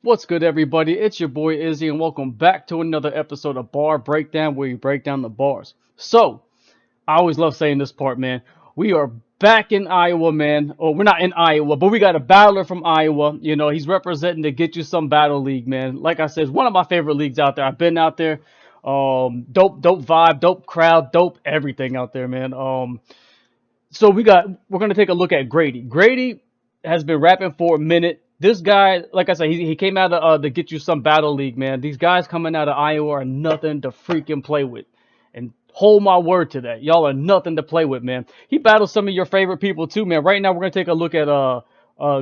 What's good, everybody? It's your boy Izzy, and welcome back to another episode of Bar Breakdown, where we break down the bars. So, I always love saying this part, man. We are back in Iowa, man. Or we're not in Iowa, but we got a battler from Iowa. You know, he's representing to get you some battle league, man. Like I said, it's one of my favorite leagues out there. I've been out there. Dope vibe, dope crowd, dope everything out there, man. So we're gonna take a look at Grady. Grady has been rapping for a minute. This guy, like I said, he came out of the Get You Some Battle League, man. These guys coming out of Iowa are nothing to freaking play with. And hold my word to that. Y'all are nothing to play with, man. He battles some of your favorite people too, man. Right now we're gonna take a look at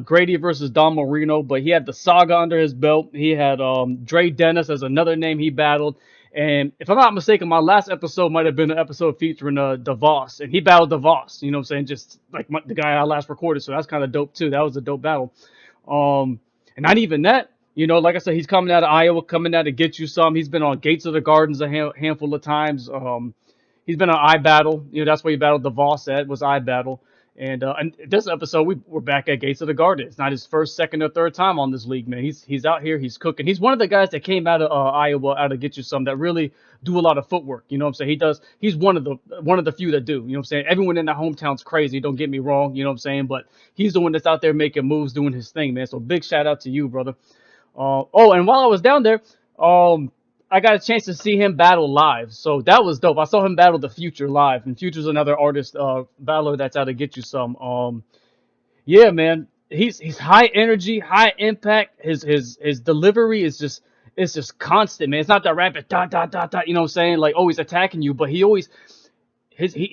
Grady versus Don Marino, but he had the Saga under his belt. He had Dre Dennis as another name he battled. And if I'm not mistaken, my last episode might have been an episode featuring DeVos, and he battled DeVos. You know what I'm saying? Just like the guy I last recorded, so that's kind of dope too. That was a dope battle. And not even that. You know, like I said, he's coming out of Iowa, coming out to get you some. He's been on Gates of the Gardens a handful of times. He's been on iBattle. You know, that's where he battled DeVos at, was iBattle. And this episode, we're back at Gates of the Garden. It's not his first, second, or third time on this league, man. He's out here. He's cooking. He's one of the guys that came out of Iowa, out of Get You Some, that really do a lot of footwork. You know what I'm saying? He's one of the few that do. You know what I'm saying? Everyone in that hometown's crazy. Don't get me wrong. You know what I'm saying? But he's the one that's out there making moves, doing his thing, man. So big shout out to you, brother. And while I was down there, I got a chance to see him battle live, so that was dope. I saw him battle the Future live, and Future's another artist, battler that's out to get you some. Yeah, man, he's high energy, high impact. His delivery is just it's just constant, man. It's not that rapid dot dot dot dot. You know what I'm saying? Like always attacking you, but he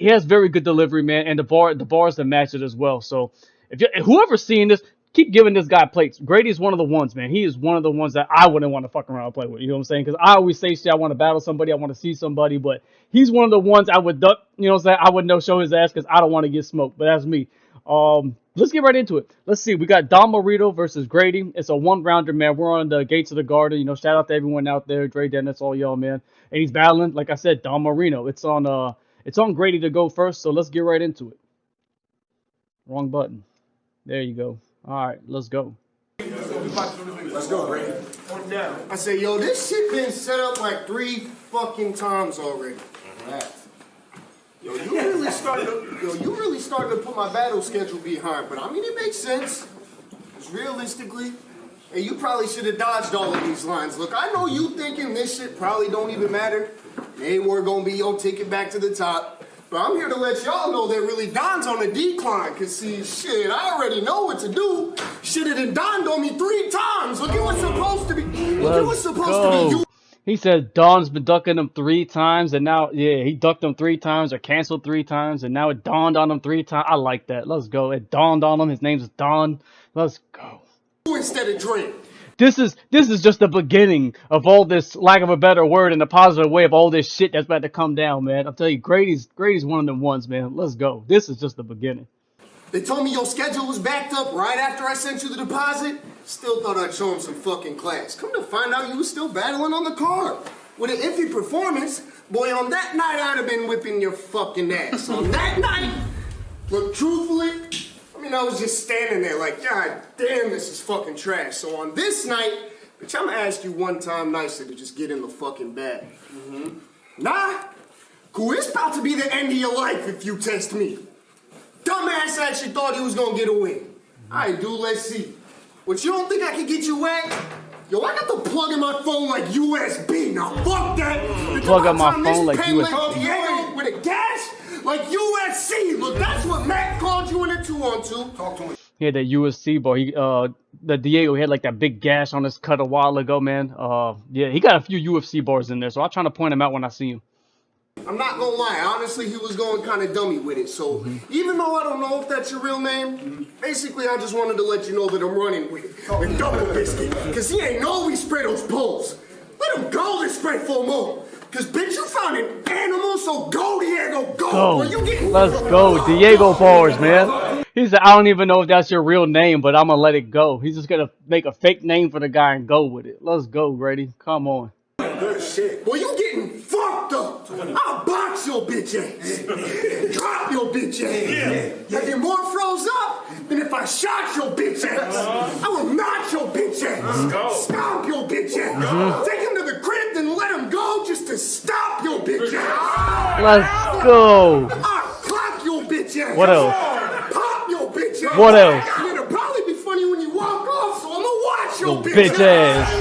has very good delivery, man, and the bars that match it as well. So if whoever's seeing this, keep giving this guy plates. Grady's one of the ones, man. He is one of the ones that I wouldn't want to fuck around and play with. You know what I'm saying? Because I always say shit. I want to battle somebody. I want to see somebody. But he's one of the ones I would duck. You know what I'm saying? I would no show his ass because I don't want to get smoked. But that's me. Let's get right into it. Let's see. We got Don Marino versus Grady. It's a one-rounder, man. We're on the Gates of the Garden. You know, shout out to everyone out there. Dre Dennis, all y'all, man. And he's battling, like I said, Don Marino. It's on Grady to go first. So let's get right into it. Wrong button. There you go. All right, let's go. Let's go, Brady. I say, yo, this shit been set up like 3 fucking times already. Yo, you really started to put my battle schedule behind, but I mean, it makes sense. Because realistically, hey, you probably should have dodged all of these lines. Look, I know you thinking this shit probably don't even matter. Ain't more gonna be your ticket back to the top. But I'm here to let y'all know that really Don's on a decline. Cause see, shit, I already know what to do. Shit, it done dawned on me 3 times. Look at what's supposed to be. Look at what's supposed to be. He said Don's been ducking him 3 times, and now, yeah, he ducked him 3 times or canceled 3 times, and now it dawned on him 3 times. I like that. Let's go. It dawned on him. His name's Don. Let's go. Instead of Drake. This is just the beginning of all this, lack of a better word, in a positive way, of all this shit that's about to come down, man. I'll tell you, Grady's one of them ones, man. Let's go. This is just the beginning. They told me your schedule was backed up right after I sent you the deposit. Still thought I'd show him some fucking class. Come to find out you was still battling on the card. With an iffy performance, boy, on that night I'd have been whipping your fucking ass. On that night, look, truthfully, I mean, I was just standing there like, God damn, this is fucking trash. So on this night, bitch, I'm gonna ask you one time nicely to just get in the fucking bag. Nah, cool, it's about to be the end of your life if you test me. Dumbass actually thought he was gonna get a win. Alright, dude, let's see. What, you don't think I can get you wet? Yo, I got the plug in my phone like USB. Now fuck that. Plug in my phone like USB. Diego with a gas like USC. Look, that's what Matt called you in a 2-on-2. Talk to me. He had that USC ball. The Diego had like that big gash on his cut a while ago, man. Yeah, he got a few UFC bars in there, so I'm trying to point him out when I see him. I'm not gonna lie, honestly, he was going kind of dummy with it. So even though I don't know if that's your real name, basically I just wanted to let you know that I'm running with it. And Double Biscuit, because he ain't know we spread those poles. Let him go and spread 4 more. Because, bitch, you found an animal, so go, Diego, go. Let's go, Diego bars, man. He said, I don't even know if that's your real name, but I'm going to let it go. He's just going to make a fake name for the guy and go with it. Let's go, Grady. Come on. Good shit. Boy, you getting fucked up. I'll box your bitch ass. Drop your bitch ass. If your more froze up, then if I I shot your bitch ass. I will knock your bitch ass. Stomp your bitch ass. Take him to the crib, then let him go just to stop your bitch ass. Let's go. I'll clock your bitch ass. What else? Pop your bitch ass. What else? And it'll probably be funny when you walk off, so I'm gonna watch your Bitch ass.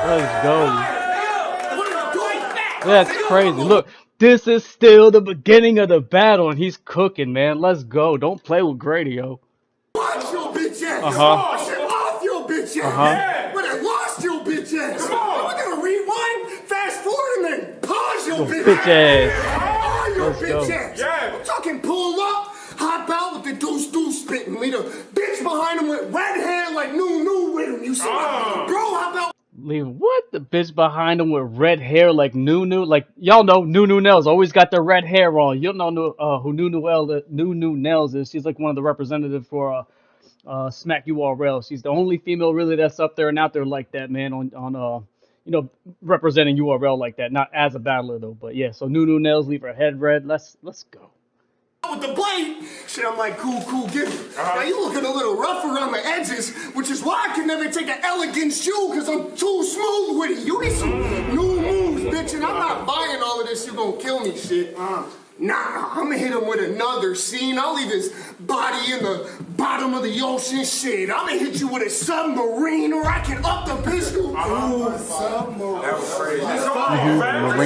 Let's go. That's crazy. Look, this is still the beginning of the battle, and he's cooking, man. Let's go. Don't play with Grady, yo. Watch your bitch ass. Uh-huh. I said off your bitch ass. Uh-huh. But I lost your bitch ass. I'm gonna rewind, fast forward, and then pause your Bitch ass. Oh, your Let's bitch go. ass. I'm talking pull up, hop out with the deuce spitting. Leave a bitch behind him with red hair like new with him. You see, bro, hop out. Leave what? The bitch behind him with red hair like Nunu? Like, y'all know Nunu Nails always got the red hair on. You don't know who Nunu Nails is. She's like one of the representatives for Smack URL. She's the only female really that's up there and out there like that, man, on representing URL like that. Not as a battler though, but yeah, so Nunu Nails, leave her head red. Let's go. With the blade, shit, I'm like, cool, give it. Now you looking a little rough around the edges, which is why I can never take an elegant shoe, because I'm too smooth with it. You need some new moves, bitch, and I'm not buying all of this, you gonna kill me shit. Nah, I'm gonna hit him with another scene. I'll leave his body in the bottom of the ocean, shit. I'm gonna hit you with a submarine, or I can up the pistol. Ooh, submarine. That was crazy.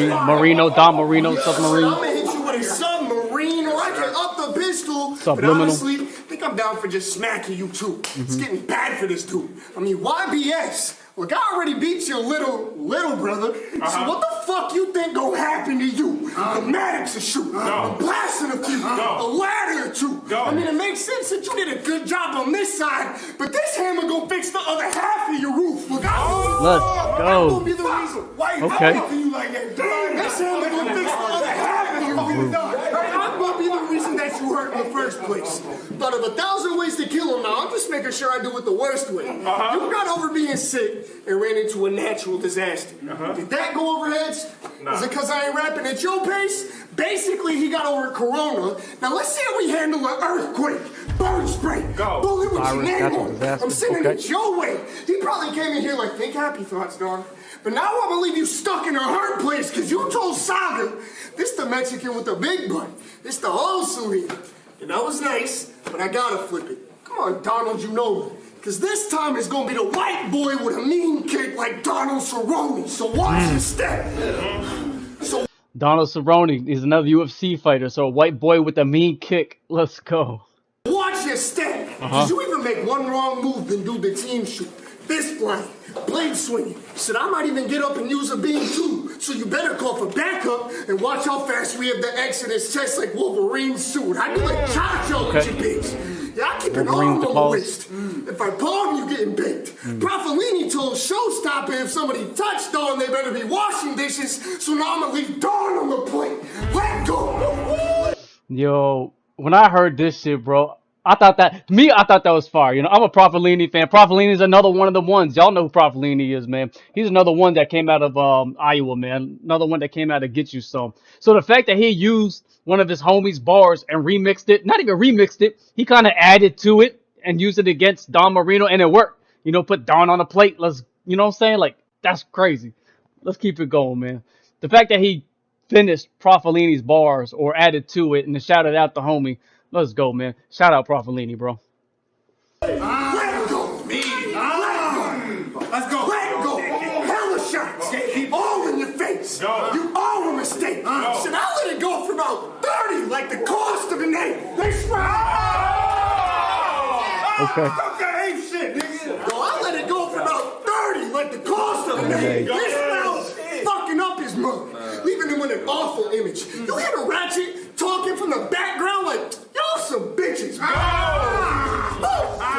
Marino, Don Marino, submarine. I'm gonna hit you with a submarine, or I can up the pistol. Subliminal. But honestly, I think I'm down for just smacking you too. It's getting bad for this dude. I mean, YBS. Look, I already beat your little brother. So what the fuck you think gonna happen to you? A Maddox a shoot, a blast in a few, a ladder or two. I mean, it makes sense that you did a good job on this side, but this hammer gonna fix the other half of your roof. Look, Let's I'm go. gonna be the reason. Why you Okay. talking to you like that? This hammer gonna fix the other half of your roof. I'm gonna be the reason that you hurt in the first place. Thought of 1,000 ways to kill him now. I'm just making sure I do it the worst way. You got over being sick and ran into a natural disaster. Did that go over heads? Is it because I ain't rapping at your pace? Basically, he got over corona. Now let's see how we handle an earthquake, bird spray, bullet with your name on it. I'm sending it your way. He probably came in here like, think happy thoughts, dog. But now I'm gonna leave you stuck in a hard place because you told Saga, this the Mexican with the big butt. This the old Serena. And that was nice, but I gotta flip it. Come on, Donald, you know me. Because this time it's going to be the white boy with a mean kick like Donald Cerrone. So watch your step. So Donald Cerrone is another UFC fighter, so a white boy with a mean kick. Let's go. watch your step. Because you even make one wrong move, then do the team shoot. Fist flying, blade swinging. Shit, I might even get up and use a beam too. So you better call for backup and watch how fast we have the X in his chest like Wolverine's suit. I do like cha-cha with your bitch. Yeah, I keep an arm on the waist. If I palm, you getting baked. Profilini told Showstopper if somebody touched Dawn, they better be washing dishes. So now I'm gonna leave Dawn on the plate. Let go. Yo, when I heard this shit, bro, I thought that was fire. You know, I'm a Profilini fan. Profilini is another one of the ones. Y'all know who Profilini is, man. He's another one that came out of Iowa, man. Another one that came out of Get You Some. So the fact that he used one of his homies' bars and remixed it, not even remixed it, he kind of added to it and used it against Don Marino, and it worked. You know, put Don on the plate. You know what I'm saying? Like, that's crazy. Let's keep it going, man. The fact that he finished Profilini's bars or added to it and then shouted out the homie. Let's go, man. Shout out Profilini, bro. Let go. Let's go. Let go. Hella shots. All in your face. You all a mistake. Should I let it go for about 30 like the cost of an egg? Next round. Okay. Ain't shit, nigga. Yo, I let it go for about 30 like the cost of an egg. This round's fucking up his mug, leaving him with an awful image. You hear the ratchet talking from the background like, y'all some bitches. Because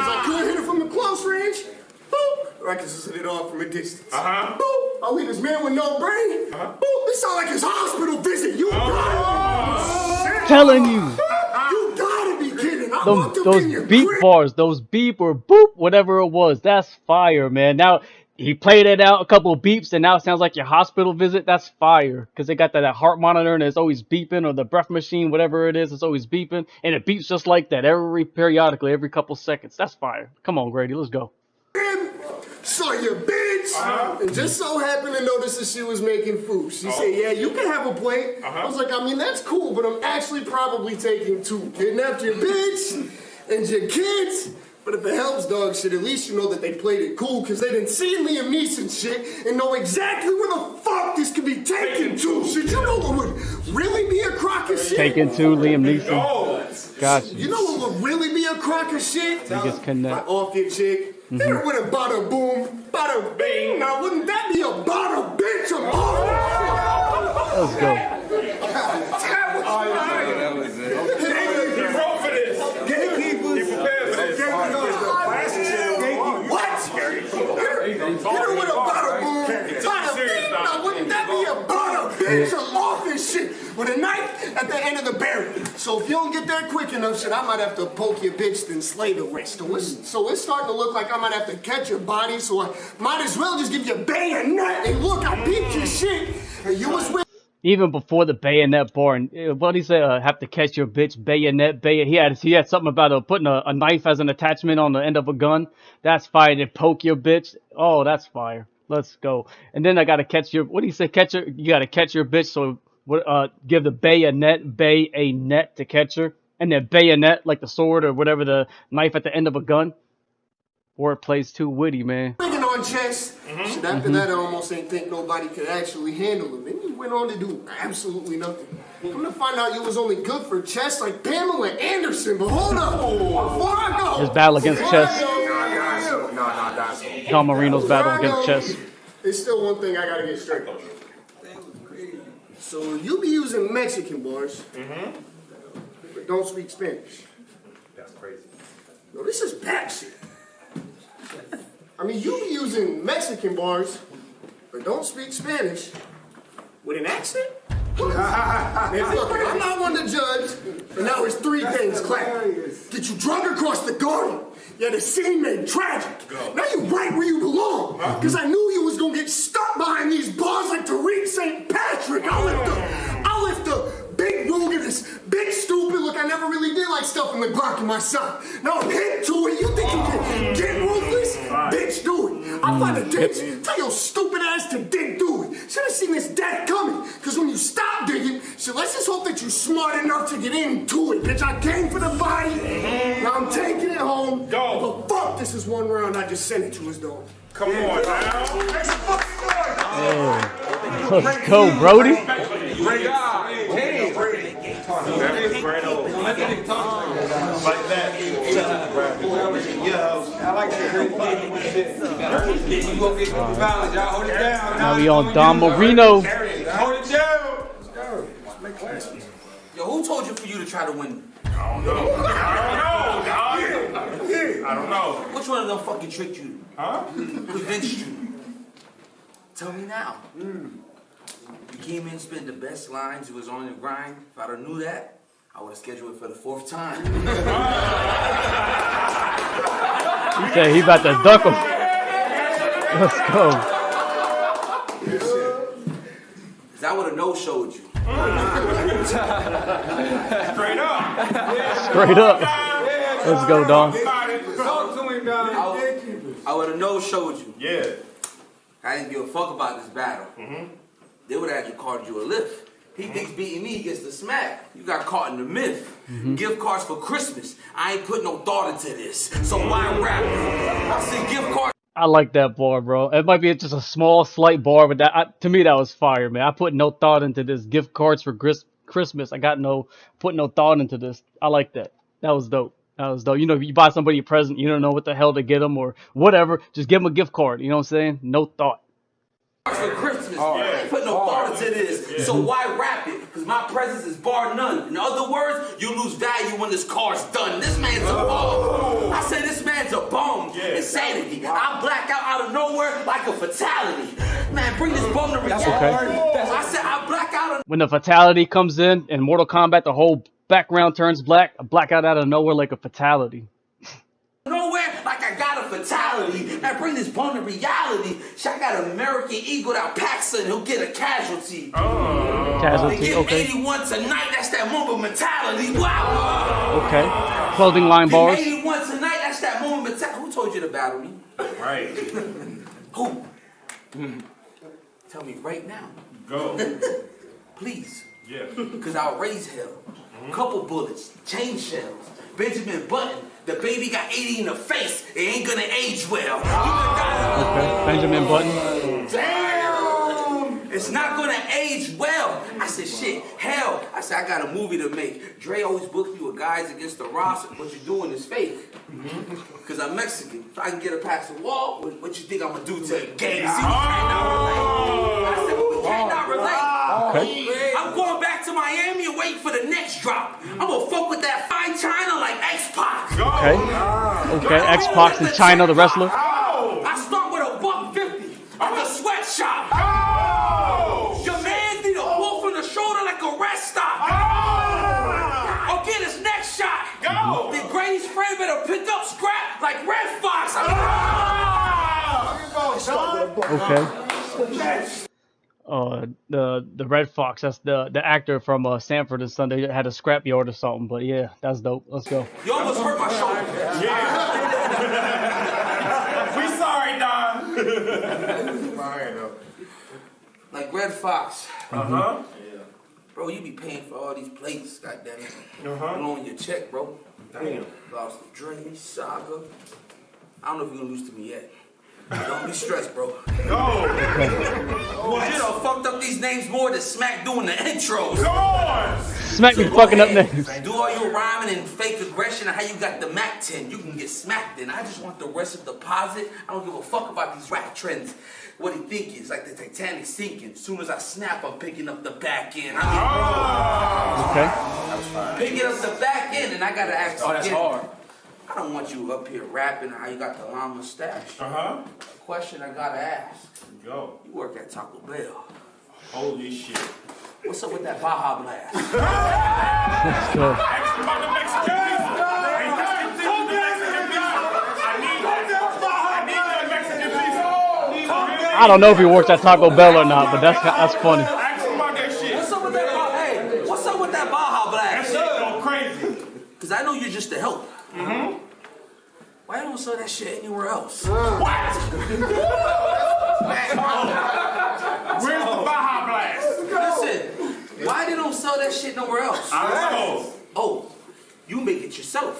I could hit it from the close range. Boop. Or I can just hit it off from a distance. Boop. I'll leave this man with no brain. Boop. This sound like his hospital visit. You gotta Telling you. You gotta be kidding. Those beep bars, those beep or boop, whatever it was, that's fire, man. Now, He played it out a couple of beeps, and now it sounds like your hospital visit. That's fire, because they got that heart monitor and it's always beeping, or the breath machine, whatever it is, it's always beeping, and it beeps just like that periodically, every couple seconds. That's fire. Come on, Grady, let's go. Saw your bitch, and just so happened to notice that she was making food. She said, yeah, you can have a plate. I was like, I mean, that's cool, but I'm actually probably taking 2. Kidnapped your bitch and your kids. But if it helps, dog shit, at least you know that they played it cool, because they didn't see Liam Neeson shit and know exactly where the fuck this could be taken to. Shit, you know what would really be a crock of shit? Taken to Liam Neeson. Gotcha. You know what would really be a crock of shit? He gets kidnapped. Off your chick. There would have bada boom, bada bing. Now wouldn't that be a bada bitch of all? Let's go. Hit with a bada boom, bada bing. Now wouldn't that be a bada bitch of all this shit? With a knife at the end of the barrel. So if you don't get there quick enough, shit, I might have to poke your bitch then slay the rest. So it's starting to look like I might have to catch your body, so I might as well just give you a bayonet. And look, I beat your shit, and you was with. Even before the bayonet bar, and what he said, have to catch your bitch, bayonet. He had something about putting a knife as an attachment on the end of a gun. That's fire. To poke your bitch. Oh, that's fire. Let's go. And then I gotta catch your. What do you say? Catch her. You gotta catch your bitch. So give the bayonet to catch her, and then bayonet like the sword or whatever, the knife at the end of a gun. Wordplay's too witty, man. Thinking on chess. Shit, after that, I almost ain't think nobody could actually handle him. Then he went on to do absolutely nothing. I'm gonna find out you was only good for chess like Pamela Anderson. But hold up, before I go, His battle against chess. No, Don Marino's battle against chess. There's still one thing I gotta get straight. So you be using Mexican bars, but don't speak Spanish. That's crazy. No, this is bad shit. I mean, you be using Mexican bars, but don't speak Spanish with an accent? Man, fuck it, I'm not one to judge, but now it's 3 things, clap. Get you drunk across the garden. Yeah, the scene made tragic. Now you right where you belong. Because I knew you was going to get stuck behind these bars like Tariq St. Patrick. I'll lift the big ruger, this big stupid. Look, I never really did like stuff in the Glock in myself. Now I'm hip to it. You think you can get ruthless? Bitch, do it. I'll find a ditch. Tell your stupid ass to dig through it. Should have seen this death coming. Because when you stop digging, so let's just hope that you're smart enough to get into it. Bitch, I came for the body. Now I'm taking it home. But fuck, this is 1 round. I just sent it to his dog. Come on now. Let's go, Brody. Great job. That is great old. Like that. I like that. Now we on Don Marino. Hold it down. Yo, who told you for you to try to win? I don't know. Which one of them fucking tricked you? Huh? Convinced you? Tell me now. You came in, spent the best lines, you was on your grind. If I'd have knew that, I would have scheduled it for the 4th time. He said he about to duck him. Let's go. Cause I would have no-showed you. Straight up. Straight up. Let's go, Don. I would have no-showed you. Yeah. I didn't give a fuck about this battle. They would have actually called you a lift. He thinks beating me gets the smack. You got caught in the myth. Gift cards for Christmas. I ain't put no thought into this. So why rap it? I said gift cards. I like that bar, bro. It might be just a small, slight bar, but to me that was fire, man. I put no thought into this. Gift cards for Christmas. I put no thought into this. I like that. That was dope. That was dope. You know, if you buy somebody a present, you don't know what the hell to get them or whatever. Just give them a gift card. You know what I'm saying? No thought. For Christmas. I ain't put no thought into this. So why rap it? Because my presence is bar none. In other words, you lose value when this car's done. This man's a bum. I say this man's a bum. Insanity. I black out of nowhere like a fatality. Man, bring this bum to reality. Okay. I said I black out. When the fatality comes in Mortal Kombat, the whole background turns black. I black out of nowhere like a fatality. Nowhere like I got a fatality. mentality and bring this bone to reality. Shit, I got an American Eagle that packs and he'll get a casualty. Casualty, They get okay. 81 tonight, that's that moment mentality. Wow. Okay. Clothing line bars. 81 tonight, that's that moment mentality. Who told you to battle me? Right. Who? Tell me right now. Go. Please. Yeah. Because I'll raise hell. Couple bullets, chain shells, Benjamin Button. The baby got 80 in the face. It ain't gonna age well. Okay. Benjamin Button. Damn! It's not gonna age well. I said, shit, hell. I said, I got a movie to make. Dre always booked me with guys against the roster. What you're doing is fake. Because I'm Mexican. If I can get her past the wall, what you think I'm gonna do to a gang? See, we cannot relate. I said, well, we cannot relate. Okay. I'm going back to Miami and waiting for the next drop. I'm gonna fuck with that fine China like X-Pac. Okay. Okay. X-Pac in China, the wrestler. I start with a $150 at the sweatshop. Your man need a pull from the shoulder like a rest stop. Or get his next shot. Then Grady's friend better pick up scrap like Red Fox. Okay. The Red Fox. That's the actor from Sanford and Son. They had a scrapyard or something. But yeah, that's dope. Let's go. You almost hurt my shoulder. We sorry, Don. Like Red Fox. Uh-huh. Bro, you be paying for all these plates, goddammit. Uh-huh. Blowing your check, bro. Damn. Lost the Dre, Saga. I don't know if you're gonna lose to me yet. Don't be stressed, bro. Go. You done fucked up these names more than Smack doing the intros. Go on. Smack me Go fucking up ahead. names. Do all your rhyming and fake aggression and how you got the Mac 10. You can get smacked in. I just want the rest of the deposit. I don't give a fuck about these rap trends. What he think is like the Titanic sinking. As soon as I snap, I'm picking up the back end. Okay. Picking up the back end, and I gotta ask Oh, that's again. hard. I don't want you up here rapping how you got the long mustache. Uh-huh. Question I gotta ask. Go. You work at Taco Bell. Holy shit. What's up with that Baja Blast? Let's go. Ask about the Mexicans. I don't know if he works at Taco Bell or not, but that's funny. Ask him about that shit. What's up with that Baja? Hey, what's up with that Baja That Blast? shit go crazy. Because I know you're just a help. Why don't sell that shit anywhere else? What? Where's the Baja Blast? Listen, why they don't sell that shit nowhere else? I don't know. Oh, you make it yourself.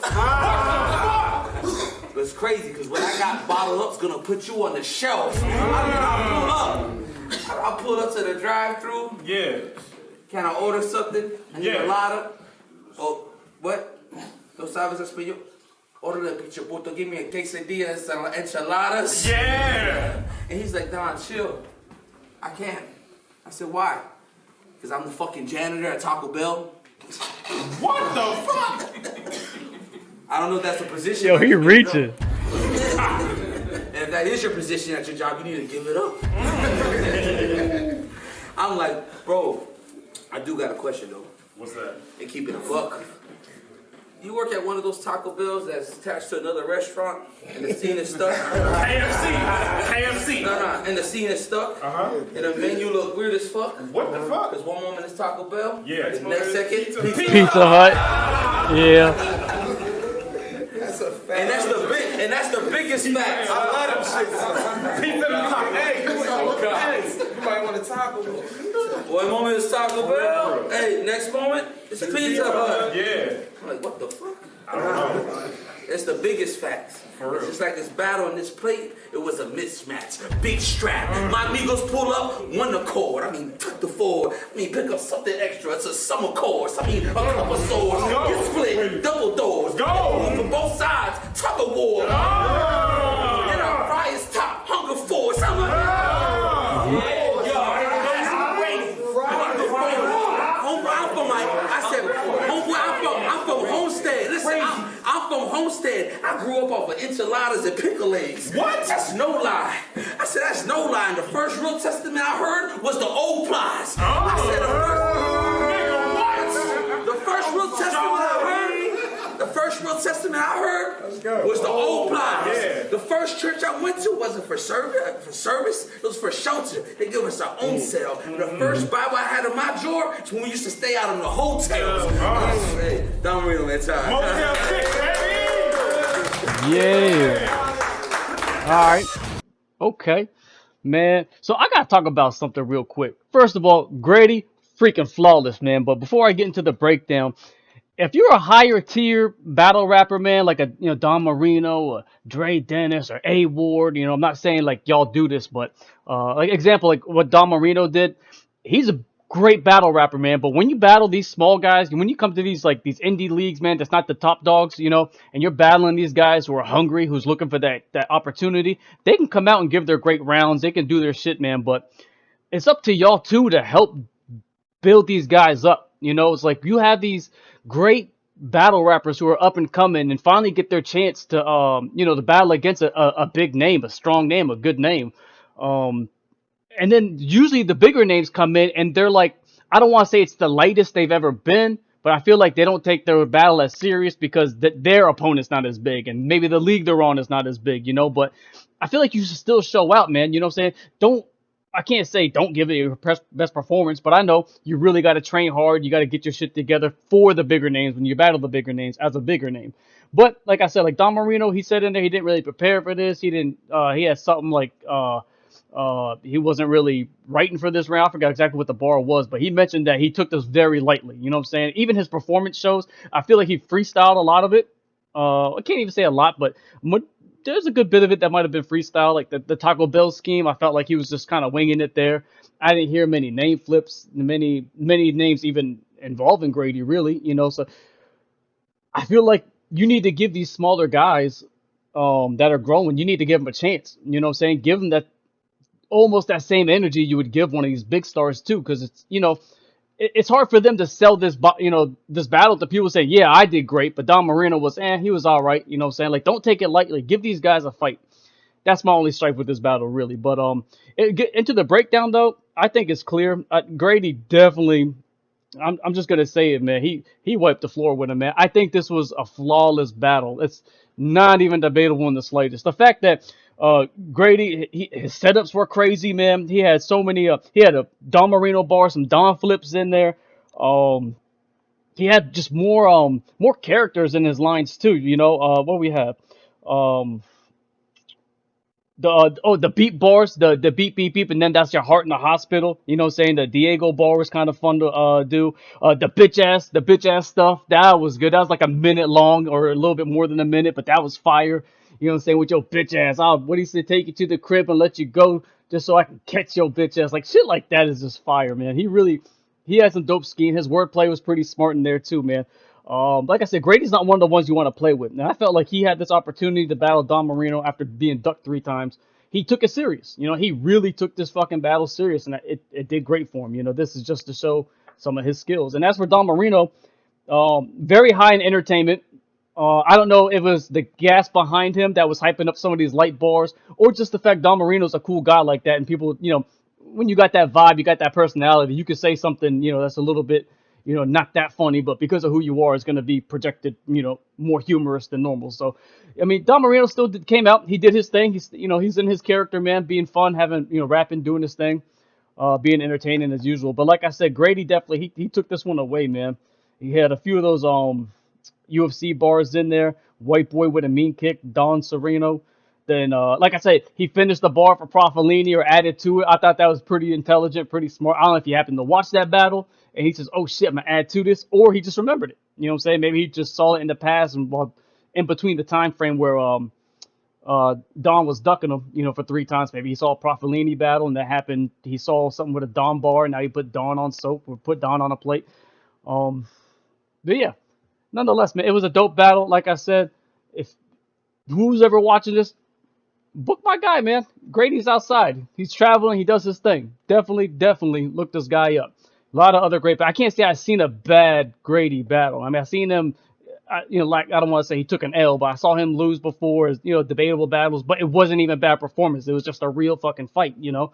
But it's crazy because when I got bottled up, it's gonna put you on the shelf. I'll pull up to the drive-thru. Yeah. Can I order something? I need Yeah. a lot. Oh, what? ¿No sabes español? Order the pizza puto. Give me a quesadilla and enchiladas. Yeah. And he's like, Don, chill. I can't. I said, why? Because I'm the fucking janitor at Taco Bell. What the fuck? I don't know if that's a position. Yo, he reaching. And if that is your position at your job, you need to give it up. I'm like, bro, I do got a question though. What's that? And keep it a buck. You work at one of those Taco Bells that's attached to another restaurant and the scene is stuck? KFC. No, and the scene is stuck? Uh-huh. And the menu look weird as fuck? What the fuck? Because one moment it's Taco Bell, Yeah. the next second, Pizza Hut. Yeah. and that's the biggest fact. I love them shits. Pizza the top. Hey, You might want to taco. One moment it's Taco Bell, hey, next moment it's Pizza Hut. Yeah. I'm like, what the fuck? I don't know. It's the biggest facts. It's just like this battle on this plate, it was a mismatch. Big strap. My amigos pull up, one accord. I mean, tuck the forward. I mean, pick up something extra. It's a summer course. I mean, a couple swords. Get split, double doors. Go. From both sides, tug of war. And our fry's top, hunger force. I'm like, I'm from Homestead. Listen, I'm from Homestead. I grew up off of enchiladas and pickle eggs. What? That's no lie. I said, that's no lie. And the first real testament I heard was the old plies. I said, the first real testament I heard, the first first real testament I heard go. was the old plies. Yeah. The first church I went to wasn't for service. It was for shelter. They give us our own cell. The first Bible I had in my drawer is when we used to stay out in the hotels. Hey, Don Marino, man, time. Motel 6, baby! Yeah. All right. Okay. Man, so I gotta talk about something real quick. First of all, Grady, freaking flawless, man. But before I get into the breakdown, if you're a higher tier battle rapper, man, like a Don Marino or Dre Dennis or A Ward, I'm not saying like y'all do this, but like example, like what Don Marino did, he's a great battle rapper, man. But when you battle these small guys, when you come to these these indie leagues, man, that's not the top dogs, and you're battling these guys who are hungry, who's looking for that opportunity, they can come out and give their great rounds, they can do their shit, man. But it's up to y'all too to help build these guys up. It's like you have these great battle rappers who are up and coming and finally get their chance to to battle against a big name, a strong name, a good name. And then usually the bigger names come in and they're like, I don't want to say it's the lightest they've ever been, but I feel like they don't take their battle as serious because their opponent's not as big and maybe the league they're on is not as big, but I feel like you should still show out, man. You know what I'm saying? I can't say don't give it your best performance, but I know you really got to train hard. You got to get your shit together for the bigger names when you battle the bigger names as a bigger name. But like I said, like Don Marino, he said in there he didn't really prepare for this. He didn't. He had something like he wasn't really writing for this round. I forgot exactly what the bar was, but he mentioned that he took this very lightly. You know what I'm saying? Even his performance shows, I feel like he freestyled a lot of it. I can't even say a lot, but there's a good bit of it that might have been freestyle, like the Taco Bell scheme. I felt like he was just kind of winging it there. I didn't hear many name flips, many names even involving Grady, really. So I feel like you need to give these smaller guys that are growing, you need to give them a chance. You know what I'm saying? Give them that almost that same energy you would give one of these big stars too, because it's hard for them to sell this this battle to people saying, yeah, I did great, but Don Marino was he was all right. You know what I'm saying? Like, don't take it lightly. Give these guys a fight. That's my only stripe with this battle, really. But get into the breakdown though, I think it's clear. Grady definitely. I'm just gonna say it, man. He wiped the floor with him, man. I think this was a flawless battle. It's not even debatable in the slightest. The fact that Grady, his setups were crazy, man. He had so many. He had a Don Marino bar, some Don flips in there. He had just more characters in his lines too. What we have. The beat bars, the beep beep beep, and then that's your heart in the hospital. You know what I'm saying? The Diego bar was kind of fun to do. The bitch ass stuff, that was good. That was like a minute long or a little bit more than a minute, but that was fire. You know what I'm saying? With your bitch ass. What do you say? Take you to the crib and let you go just so I can catch your bitch ass. Like shit like that is just fire, man. He had some dope scheme. His wordplay was pretty smart in there too, man. Like I said, Grady's not one of the ones you want to play with. Now, I felt like he had this opportunity to battle Don Marino after being ducked 3 times. He took it serious. He really took this fucking battle serious, and it did great for him. This is just to show some of his skills. And as for Don Marino, very high in entertainment. I don't know if it was the gas behind him that was hyping up some of these light bars, or just the fact Don Marino's a cool guy like that, and people, when you got that vibe, you got that personality, you could say something, that's a little bit, not that funny, but because of who you are, it's going to be projected, more humorous than normal. So, I mean, Don Marino still came out. He did his thing. He's in his character, man, being fun, having, rapping, doing his thing, being entertaining as usual. But like I said, Grady definitely, he took this one away, man. He had a few of those UFC bars in there. White boy with a mean kick, Don Sereno. Then, like I said, he finished the bar for Profilini or added to it. I thought that was pretty intelligent, pretty smart. I don't know if you happened to watch that battle and he says, oh shit, I'm going to add to this. Or he just remembered it. You know what I'm saying? Maybe he just saw it in the past and in between the time frame where Don was ducking him, for 3 times. Maybe he saw a Profilini battle and that happened. He saw something with a Don bar. And now he put Don on soap or put Don on a plate. But yeah, nonetheless, man, it was a dope battle. Like I said, if who's ever watching this, book my guy, man. Grady's outside. He's traveling. He does his thing. Definitely look this guy up. A lot of other great, but I can't say I've seen a bad Grady battle. I mean, I've seen him, like, I don't want to say he took an L, but I saw him lose before, debatable battles, but it wasn't even bad performance. It was just a real fucking fight, Yeah.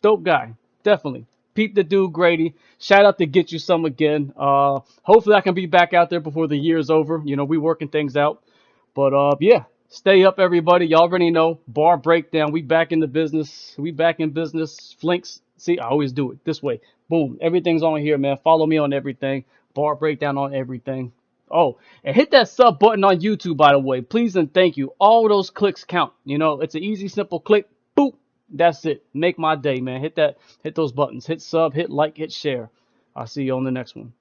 Dope guy. Definitely. Peep the dude Grady. Shout out to Get You Some again. Hopefully I can be back out there before the year's over. You know, we working things out. But yeah, stay up, everybody. Y'all already know. Bar breakdown. We back in the business. We back in business. Flinks. See, I always do it this way. Boom. Everything's on here, man. Follow me on everything. Bar breakdown on everything. Oh, and hit that sub button on YouTube, by the way. Please and thank you. All those clicks count. You know, it's an easy, simple click. Boop. That's it. Make my day, man. Hit those buttons. Hit sub, hit like, hit share. I'll see you on the next one.